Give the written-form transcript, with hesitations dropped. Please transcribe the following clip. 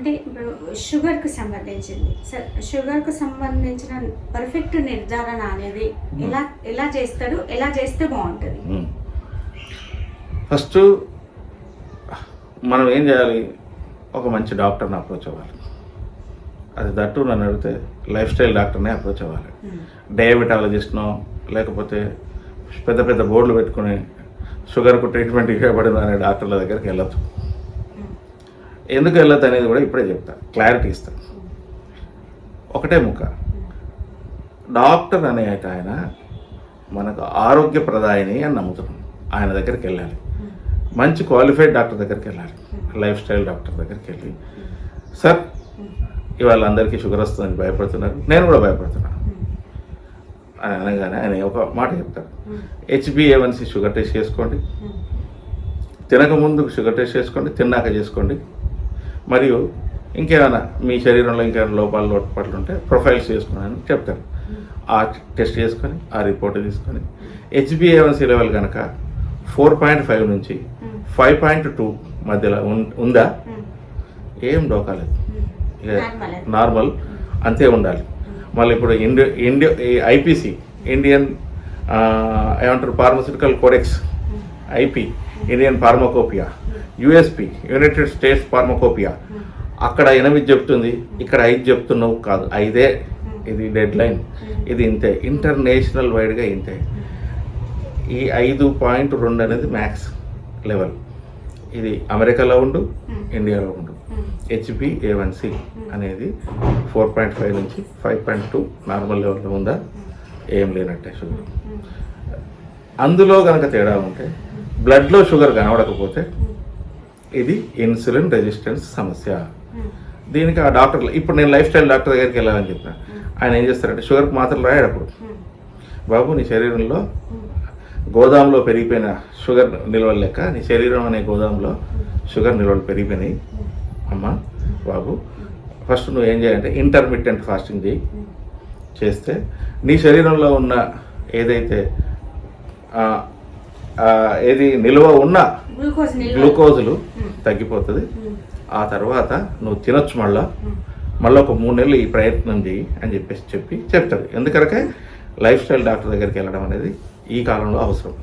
అంటే ఇప్పుడు షుగర్కి సంబంధించింది సార్, షుగర్కి సంబంధించిన పర్ఫెక్ట్ నిర్ధారణ అనేది ఎలా చేస్తారు, ఎలా చేస్తే బాగుంటుంది? ఫస్ట్ మనం ఏం చేయాలి, ఒక మంచి డాక్టర్ని అప్రోచ్ అవ్వాలి. అది దట్టు నన్ను అడిగితే లైఫ్ స్టైల్ డాక్టర్నే అప్రోచ్ అవ్వాలి. డయాబెటాలజిస్ట్నో లేకపోతే పెద్ద పెద్ద బోర్డులు పెట్టుకుని షుగర్కు ట్రీట్మెంట్ ఇవ్వబడింది అనే డాక్టర్ల దగ్గరికి వెళ్ళొద్దు. ఎందుకు వెళ్ళొద్దు అనేది కూడా ఇప్పుడే చెప్తా, క్లారిటీ ఇస్తాను. ఒకటే ముక్క, డాక్టర్ అనే ఆయన మనకు ఆరోగ్యప్రదాయని అని నమ్ముతున్నాం. ఆయన దగ్గరికి వెళ్ళాలి, మంచి క్వాలిఫైడ్ డాక్టర్ దగ్గరికి వెళ్ళాలి. లైఫ్ స్టైల్ డాక్టర్ దగ్గరికి వెళ్ళి, సార్ ఇవాళ అందరికీ షుగర్ వస్తుందని భయపడుతున్నారు, నేను కూడా భయపడుతున్నాను అని అనగానే ఆయన ఒక మాట చెప్తారు, HbA1c షుగర్ టెస్ట్ చేసుకోండి, తినకముందు షుగర్ టెస్ట్ చేసుకోండి, తిన్నాక చేసుకోండి, మరియు ఇంకేమైనా మీ శరీరంలో ఇంకేమైనా లోపాట్లు ఉంటే ప్రొఫైల్స్ చేసుకుని అని చెప్తారు. ఆ టెస్ట్ చేసుకొని ఆ రిపోర్ట్ తీసుకొని HbA1c లెవెల్ కనుక 4.5 నుంచి 5.2 మధ్యలో ఉందా, ఏం డోకాలేదు, నార్మల్ అంతే ఉండాలి. మళ్ళీ ఇప్పుడు IPC ఇండియన్ ఏమంటారు pharmaceutical codex, IP Indian pharmacopoeia, USP United states pharmacopoeia, అక్కడ 8 చెప్తుంది, ఇక్కడ 5 చెప్తున్నావు కాదు, 5 ఇది డెడ్ లైన్, ఇది ఇంతే, ఇంటర్నేషనల్ వైడ్గా ఇంతే. ఈ 5.2 అనేది మ్యాక్స్ లెవెల్. ఇది అమెరికాలో ఉండు, ఇండియాలో ఉండు. HbA1c అనేది 4.5 నుంచి 5.2 నార్మల్ లెవెల్లో ఉందా, ఏం లేనట్టే షుగర్. అందులో కనుక తేడా ఉంటే, బ్లడ్లో షుగర్ కనబడకపోతే ఇది ఇన్సులిన్ రెసిస్టెన్స్ సమస్య. దీనికి ఆ డాక్టర్లు, ఇప్పుడు నేను లైఫ్ స్టైల్ డాక్టర్ దగ్గరికి వెళ్ళాలని చెప్పిన, ఆయన ఏం చేస్తారంటే షుగర్కి మాత్రం రాయడప్పుడు, బాబు నీ శరీరంలో గోదాంలో పెరిగిపోయిన షుగర్ నిల్వలు లెక్క నీ శరీరం అనే గోదాంలో షుగర్ నిల్వలు పెరిగిపోయినాయి అమ్మా బాబు, ఫస్ట్ నువ్వు ఏం చేయాలంటే ఇంటర్మిటెంట్ ఫాస్టింగ్ చేస్తే నీ శరీరంలో ఉన్న ఏదైతే ఏది నిల్వ ఉన్న గ్లూకోజులు తగ్గిపోతుంది. ఆ తర్వాత నువ్వు తినొచ్చు, మళ్ళీ ఒక 3 నెలలు ఈ ప్రయత్నం చేయి అని చెప్తారు. ఎందుకంటే లైఫ్ స్టైల్ డాక్టర్ దగ్గరికి వెళ్ళడం అనేది ఈ కాలంలో అవసరం.